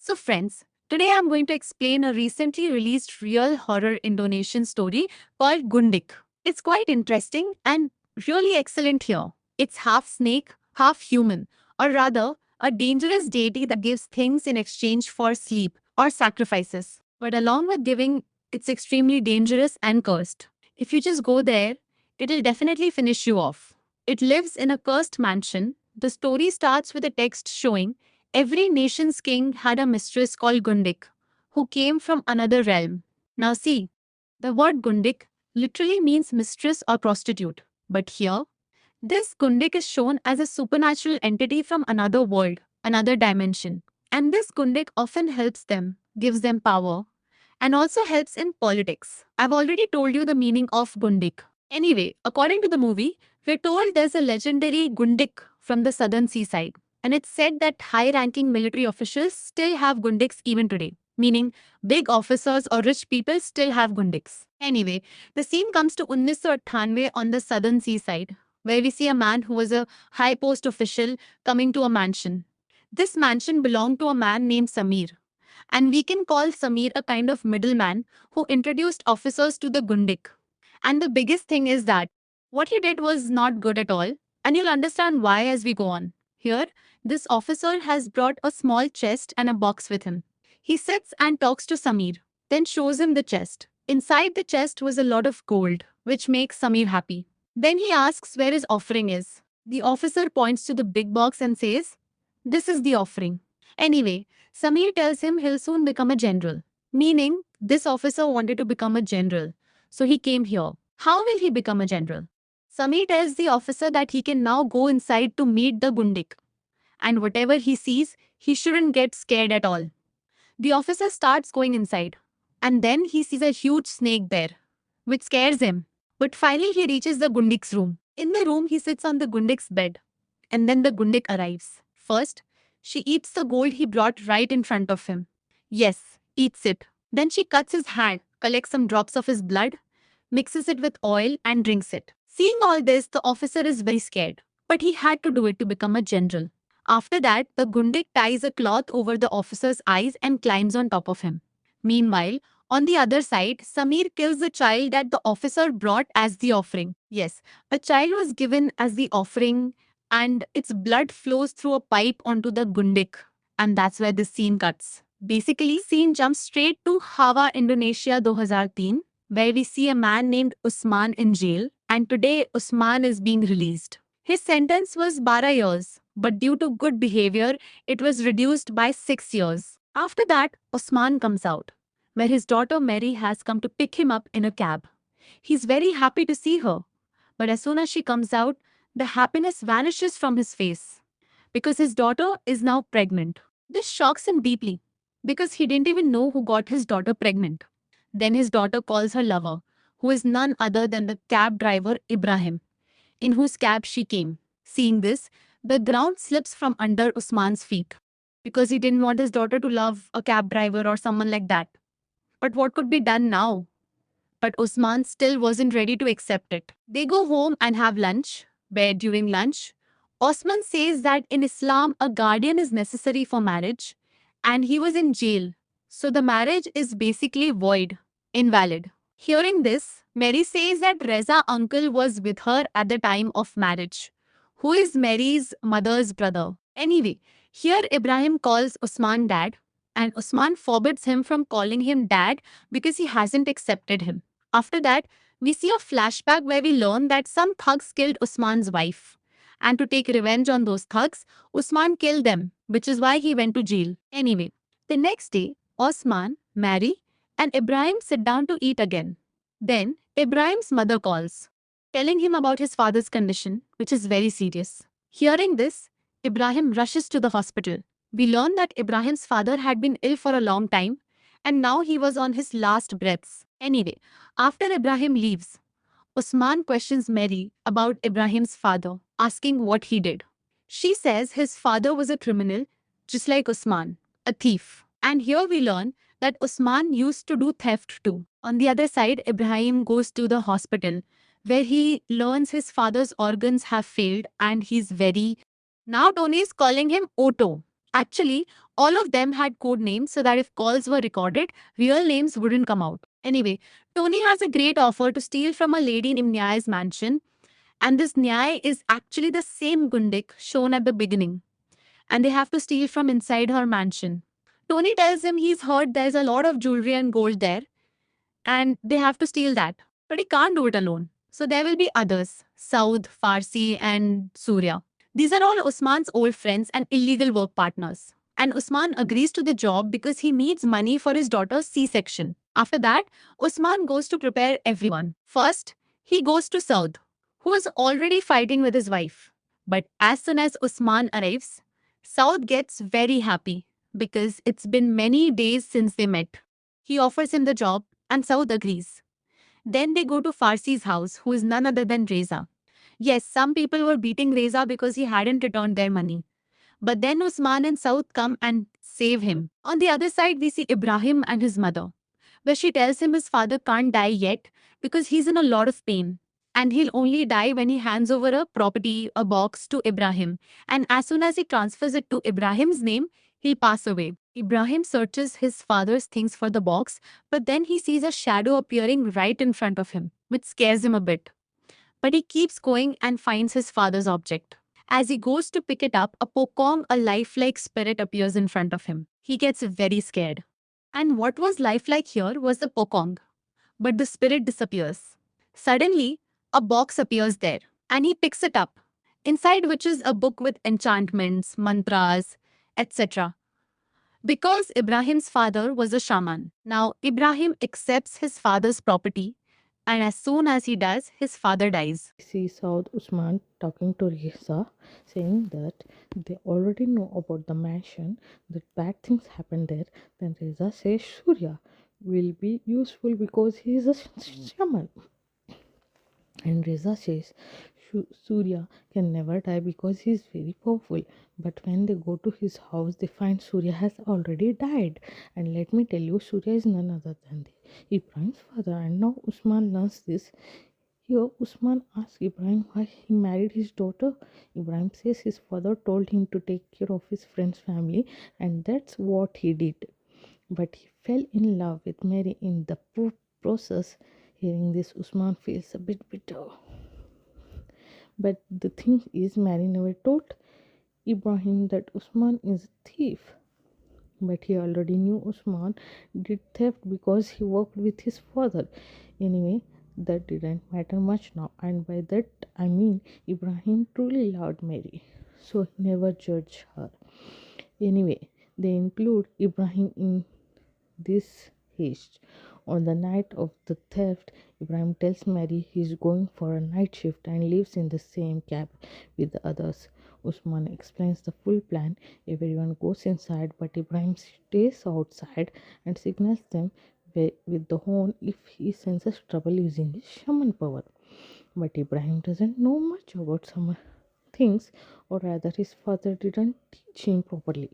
So friends, today I'm going to explain a recently released real horror Indonesian story called Gundik. It's quite interesting and really excellent here. It's half snake, half human, or rather, a dangerous deity that gives things in exchange for sleep or sacrifices. But along with giving, it's extremely dangerous and cursed. If you just go there, it'll definitely finish you off. It lives in a cursed mansion. The story starts with a text showing every nation's king had a mistress called Gundik, who came from another realm. Now see, the word Gundik literally means mistress or prostitute. But here, this Gundik is shown as a supernatural entity from another world, another dimension. And this Gundik often helps them, gives them power, and also helps in politics. I've already told you the meaning of Gundik. Anyway, according to the movie, we're told there's a legendary Gundik from the southern seaside. And it's said that high ranking military officials still have Gundiks even today, meaning big officers or rich people still have Gundiks. Anyway, the scene comes to 1998 on the southern seaside, where we see a man who was a high post official coming to a mansion. This mansion belonged to a man named Samir. And we can call Samir a kind of middleman who introduced officers to the Gundik. And the biggest thing is that what he did was not good at all. And you'll understand why as we go on. Here, this officer has brought a small chest and a box with him. He sits and talks to Samir, then shows him the chest. Inside the chest was a lot of gold, which makes Samir happy. Then he asks where his offering is. The officer points to the big box and says, "This is the offering." Anyway, Samir tells him he'll soon become a general, meaning this officer wanted to become a general. So he came here. How will he become a general? Samir tells the officer that he can now go inside to meet the Gundik. And whatever he sees, he shouldn't get scared at all. The officer starts going inside. And then he sees a huge snake there, which scares him. But finally he reaches the Gundik's room. In the room, he sits on the Gundik's bed. And then the Gundik arrives. First, she eats the gold he brought right in front of him. Yes, eats it. Then she cuts his hand, collects some drops of his blood, mixes it with oil and drinks it. Seeing all this, the officer is very scared. But he had to do it to become a general. After that, the Gundik ties a cloth over the officer's eyes and climbs on top of him. Meanwhile, on the other side, Samir kills the child that the officer brought as the offering. Yes, a child was given as the offering and its blood flows through a pipe onto the Gundik. And that's where the scene cuts. Basically, scene jumps straight to Hava, Indonesia 2003, where we see a man named Usman in jail. And today, Usman is being released. His sentence was 12 years, but due to good behavior, it was reduced by 6 years. After that, Usman comes out, where his daughter Mary has come to pick him up in a cab. He's very happy to see her, but as soon as she comes out, the happiness vanishes from his face because his daughter is now pregnant. This shocks him deeply because he didn't even know who got his daughter pregnant. Then his daughter calls her lover, who is none other than the cab driver Ibrahim, in whose cab she came. Seeing this, the ground slips from under Usman's feet because he didn't want his daughter to love a cab driver or someone like that. But what could be done now? But Usman still wasn't ready to accept it. They go home and have lunch, where during lunch, Osman says that in Islam, a guardian is necessary for marriage, and he was in jail. So the marriage is basically void, invalid. Hearing this, Mary says that Reza uncle was with her at the time of marriage, who is Mary's mother's brother. Anyway, here Ibrahim calls Usman dad, and Usman forbids him from calling him dad because he hasn't accepted him. After that, we see a flashback where we learn that some thugs killed Usman's wife. And to take revenge on those thugs, Usman killed them, which is why he went to jail. Anyway, the next day, Osman, Mary, and Ibrahim sit down to eat again. Then, Ibrahim's mother calls, telling him about his father's condition, which is very serious. Hearing this, Ibrahim rushes to the hospital. We learn that Ibrahim's father had been ill for a long time, and now he was on his last breaths. Anyway, after Ibrahim leaves, Usman questions Mary about Ibrahim's father, asking what he did. She says his father was a criminal, just like Usman, a thief. And here we learn that Usman used to do theft too. On the other side, Ibrahim goes to the hospital, where he learns his father's organs have failed and he's very... Now Tony is calling him Otto. Actually, All of them had code names so that if calls were recorded, real names wouldn't come out. Anyway, Tony has a great offer to steal from a lady named Nyaya's mansion, and this Nyaya is actually the same Gundik shown at the beginning, and they have to steal from inside her mansion. Tony tells him he's heard there's a lot of jewelry and gold there, and they have to steal that. But he can't do it alone. So there will be others, Saud, Farsi, and Surya. These are all Usman's old friends and illegal work partners. And Usman agrees to the job because he needs money for his daughter's C section. After that, Usman goes to prepare everyone. First, he goes to Saud, who is already fighting with his wife. But as soon as Usman arrives, Saud gets very happy because it's been many days since they met. He offers him the job and Saud agrees. Then they go to Farsi's house, who is none other than Reza. Yes, some people were beating Reza because he hadn't returned their money. But then Usman and Saud come and save him. On the other side, we see Ibrahim and his mother, where she tells him his father can't die yet because he's in a lot of pain. And he'll only die when he hands over a property, a box to Ibrahim. And as soon as he transfers it to Ibrahim's name, he'll pass away. Ibrahim searches his father's things for the box, but then he sees a shadow appearing right in front of him, which scares him a bit. But he keeps going and finds his father's object. As he goes to pick it up, a pokong, a lifelike spirit, appears in front of him. He gets very scared. And what was lifelike here was the pokong. But the spirit disappears. Suddenly, a box appears there, and he picks it up, inside which is a book with enchantments, mantras, etc. Because Ibrahim's father was a shaman. Now, Ibrahim accepts his father's property, and as soon as he does, his father dies. See Saud Usman talking to Reza, saying that they already know about the mansion, that bad things happen there. Then Reza says Surya will be useful because he is a shaman. And Reza says Surya can never die because he is very powerful. But when they go to his house, they find Surya has already died. And let me tell you, Surya is none other than the Ibrahim's father. And now Usman learns this. Here, Usman asks Ibrahim why he married his daughter. Ibrahim says his father told him to take care of his friend's family, and that's what he did. But he fell in love with Mary in the process. Hearing this, Usman feels a bit bitter. But the thing is, Mary never told Ibrahim that Usman is a thief. But he already knew Usman did theft because he worked with his father. Anyway, that didn't matter much now, and by that I mean Ibrahim truly loved Mary, so he never judged her. Anyway, they include Ibrahim in this haste. On the night of the theft, Ibrahim tells Mary he is going for a night shift and lives in the same cab with the others. Usman explains the full plan. Everyone goes inside, but Ibrahim stays outside and signals them with the horn if he senses trouble using his shaman power. But Ibrahim doesn't know much about some things, or rather, his father didn't teach him properly.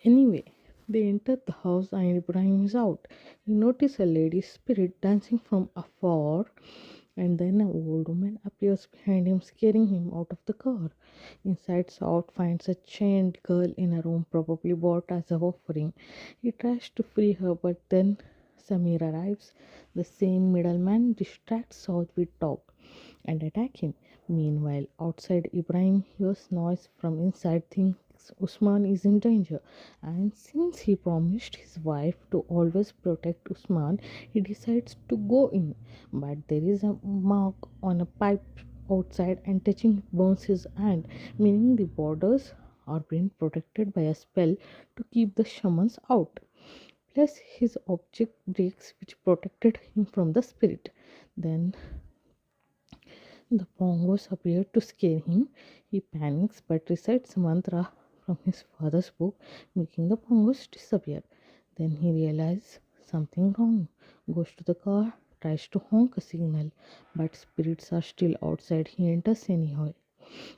Anyway, they enter the house and Ibrahim is out. He notices a lady spirit dancing from afar, and then an old woman appears behind him, scaring him out of the car. Inside, Saud finds a chained girl in a room, probably bought as a offering. He tries to free her, but then Samir arrives. The same middleman distracts Saud with talk and attack him. Meanwhile, outside, Ibrahim hears noise from inside, thinks Usman is in danger, and since he promised his wife to always protect Usman, he decides to go in. But there is a mark on a pipe outside, and touching it burns his hand, meaning the borders are being protected by a spell to keep the shamans out. Plus, his object breaks, which protected him from the spirit. Then the pongos appear to scare him. He panics but recites a mantra from his father's book, making the pongos disappear. Then he realizes something wrong, goes to the car, tries to honk a signal, but spirits are still outside. He enters anyhow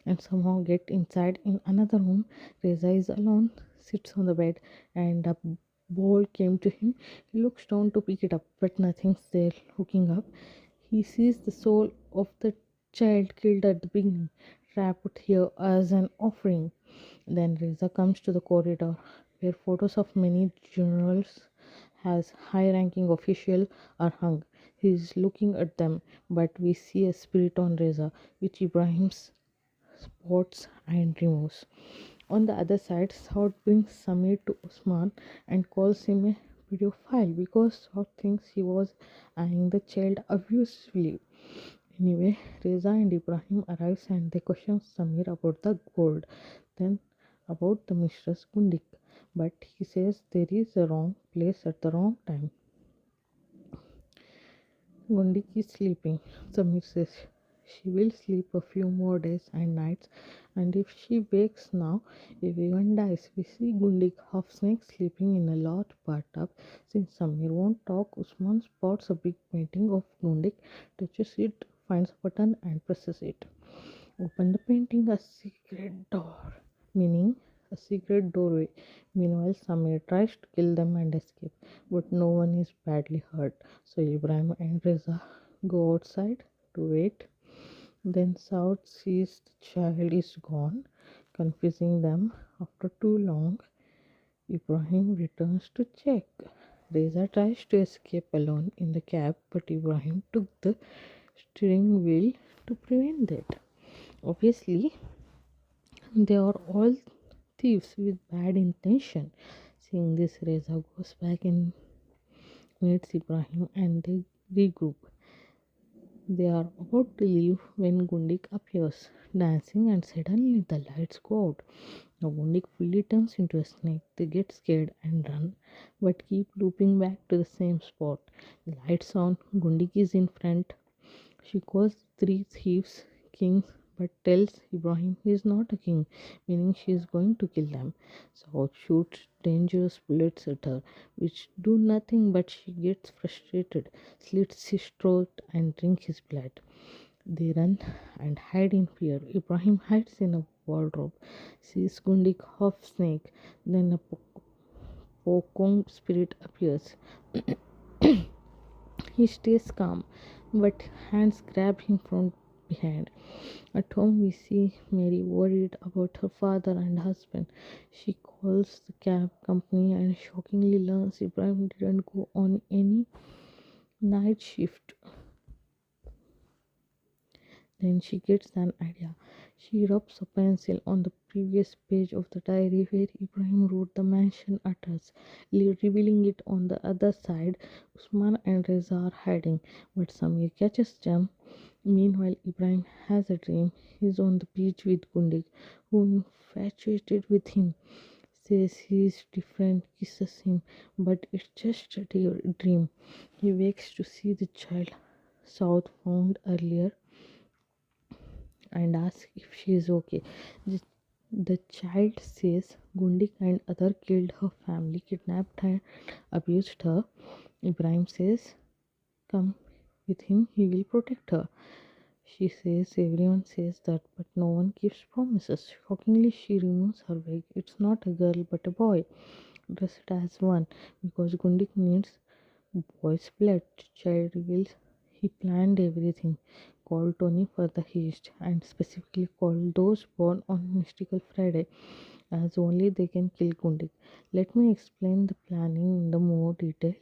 and somehow get inside in another room. Reza is alone, sits on the bed, and a ball came to him. He looks down to pick it up, but nothing's there. Looking up, he sees the soul of the child killed at the beginning, wrapped here as an offering. Then Reza comes to the corridor where photos of many generals as high ranking official are hung. He is looking at them, but we see a spirit on Reza, which Ibrahim spots and removes. On the other side, Saud brings Samir to Usman and calls him a pedophile because Saud thinks he was eyeing the child abusively. Anyway, Reza and Ibrahim arrives and they question Samir about the gold, then about the mistress Gundik. But he says there is a wrong place at the wrong time. Gundik is sleeping. Samir says she will sleep a few more days and nights, and if she wakes now, everyone dies. We see Gundik half snake sleeping in a large bathtub. Since Samir won't talk, Usman spots a big painting of Gundik, touches it, finds a button, and presses it. Open the painting, a secret door, meaning a secret doorway. Meanwhile, Samir tries to kill them and escape, but no one is badly hurt. So Ibrahim and Reza go outside to wait. Then Saud sees the child is gone, confusing them. After too long, Ibrahim returns to check. Reza tries to escape alone in the cab, but Ibrahim took the steering wheel to prevent that. Obviously, they are all thieves with bad intention. Seeing this, Reza goes back and meets Ibrahim and they regroup. They are about to leave when Gundik appears, dancing, and suddenly the lights go out. Now Gundik fully turns into a snake. They get scared and run, but keep looping back to the same spot. The lights on, Gundik is in front. She calls three thieves kings but tells Ibrahim he is not a king, meaning she is going to kill them. So shoots dangerous bullets at her, which do nothing but she gets frustrated, slits his throat and drinks his blood. They run and hide in fear. Ibrahim hides in a wardrobe, sees Gundik half snake, then a Pokong spirit appears. He stays calm, but hands grab him from behind. At home, we see Mary worried about her father and husband. She calls the cab company and shockingly learns Ibrahim didn't go on any night shift. Then she gets an idea. She rubs a pencil on the previous page of the diary where Ibrahim wrote the mansion address, revealing it on the other side. Usman and Reza are hiding, but Samir catches them. Meanwhile, Ibrahim has a dream. He's on the beach with Gundik, who infatuated with him. Says he is different, kisses him, but it's just a dream. He wakes to see the child South found earlier and asks if she is okay. The, the child says Gundik and other killed her family, kidnapped her, abused her. Ibrahim says, come with him, he will protect her. She says everyone says that, but no one keeps promises. Shockingly, she removes her wig. It's not a girl but a boy, dressed as one, because Gundik needs boy's blood. Child reveals he planned everything, called Tony for the heist, and specifically called those born on Mystical Friday, as only they can kill Gundik. Let me explain the planning in the more detail.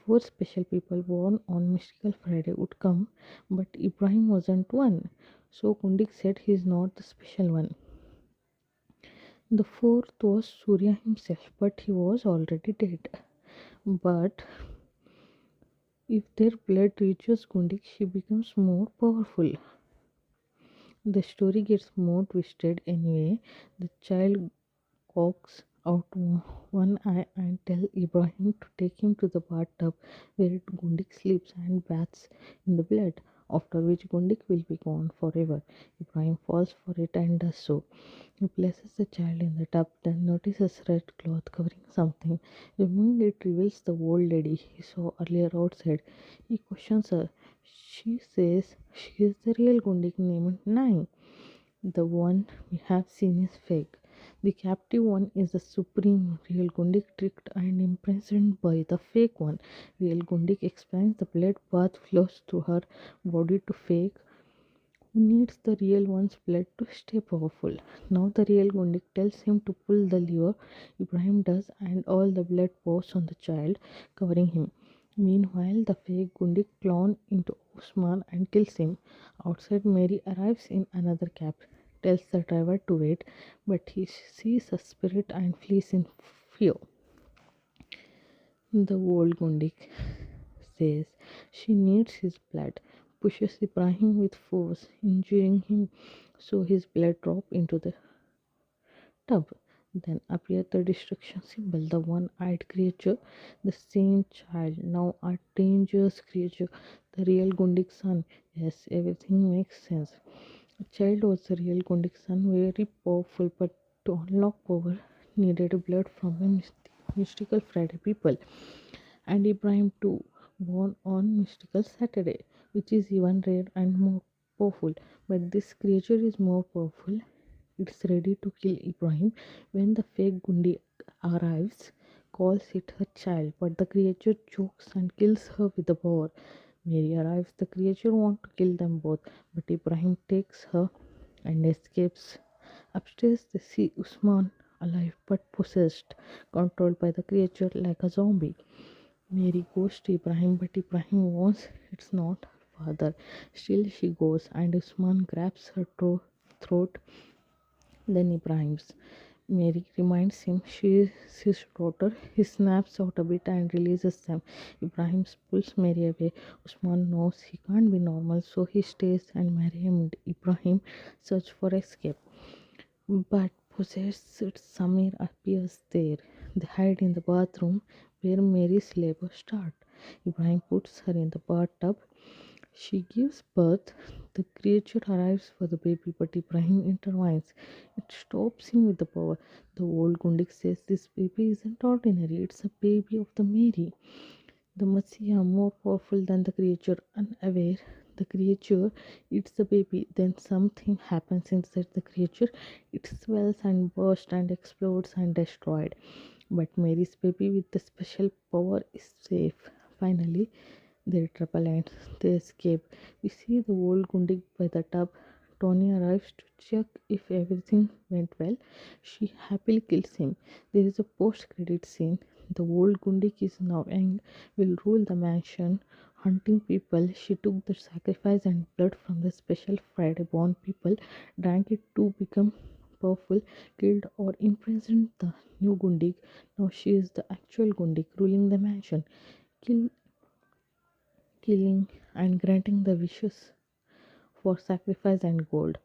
Four special people born on Mystical Friday would come, but Ibrahim wasn't one. So Kundik said he is not the special one. The fourth was Surya himself, but he was already dead. But if their blood reaches Gundik, she becomes more powerful. The story gets more twisted anyway. The child cocks out one eye and tell Ibrahim to take him to the bathtub where Gundik sleeps and baths in the blood, after which Gundik will be gone forever. Ibrahim falls for it and does so. He places the child in the tub, then notices red cloth covering something. Removing it reveals the old lady he saw earlier outside. He questions her. She says she is the real Gundik named Nine. The one we have seen is fake. The captive one is the supreme. Real Gundik tricked and imprisoned by the fake one. Real Gundik explains the blood path flows through her body to fake who needs the real one's blood to stay powerful. Now the real Gundik tells him to pull the lever. Ibrahim does, and all the blood pours on the child, covering him. Meanwhile, the fake Gundik clown into Usman and kills him. Outside, Mary arrives in another cab, tells the driver to wait, but he sees a spirit and flees in fear. The old Gundik says she needs his blood, pushes Ibrahim with force, injuring him so his blood drops into the tub. Then appears the destruction symbol, the one-eyed creature, the same child, now a dangerous creature, the real Gundik's son. Yes, everything makes sense. The child was the real Gundik's son, very powerful, but to unlock power needed blood from a mystical Friday people. And Ibrahim too, born on mystical Saturday, which is even rare and more powerful. But this creature is more powerful. It's ready to kill Ibrahim when the fake Gundi arrives, calls it her child, but the creature chokes and kills her with the power. Mary arrives, the creature wants to kill them both, but Ibrahim takes her and escapes. Upstairs, they see Usman alive but possessed, controlled by the creature like a zombie. Mary goes to Ibrahim, but Ibrahim warns it's not her father. Still, she goes, and Usman grabs her throat. Then Ibrahim's. Mary reminds him she is his daughter. He snaps out a bit and releases them. Ibrahim pulls Mary away. Usman knows he can't be normal, so he stays, and Mary and Ibrahim search for escape. But possessed Samir appears there. They hide in the bathroom where Mary's labor starts. Ibrahim puts her in the bathtub. She gives birth. The creature arrives for the baby, but Ibrahim intervenes. It stops him with the power. The old Gundik says this baby isn't ordinary, it's a baby of the Mary. The Messiah more powerful than the creature, unaware the creature eats the baby, then something happens inside the creature. It swells and bursts and explodes and destroyed. But Mary's baby with the special power is safe. Finally, their trouble ends. They escape. We see the old Gundik by the tub. Tony arrives to check if everything went well. She happily kills him. There is a post-credit scene. The old Gundik is now young, will rule the mansion, hunting people. She took the sacrifice and blood from the special Friday born people, drank it to become powerful, killed or imprisoned the new Gundik. Now she is the actual Gundik ruling the mansion. Kill killing and granting the wishes for sacrifice and gold.